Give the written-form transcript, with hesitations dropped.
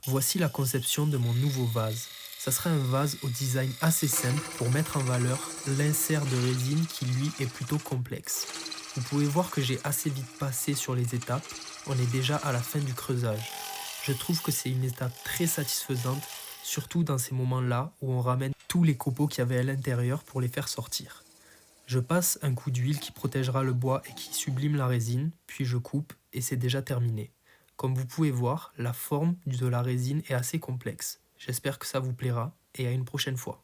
Voici la conception de mon nouveau vase. Ça sera un vase au design assez simple pour mettre en valeur l'insert de résine qui lui est plutôt complexe. Vous pouvez voir que j'ai assez vite passé sur les étapes, on est déjà à la fin du creusage. Je trouve que c'est une étape très satisfaisante, surtout dans ces moments-là où on ramène tous les copeaux qu'il y avait à l'intérieur pour les faire sortir. Je passe un coup d'huile qui protégera le bois et qui sublime la résine, puis je coupe et c'est déjà terminé. Comme vous pouvez voir, la forme de la résine est assez complexe. J'espère que ça vous plaira et à une prochaine fois.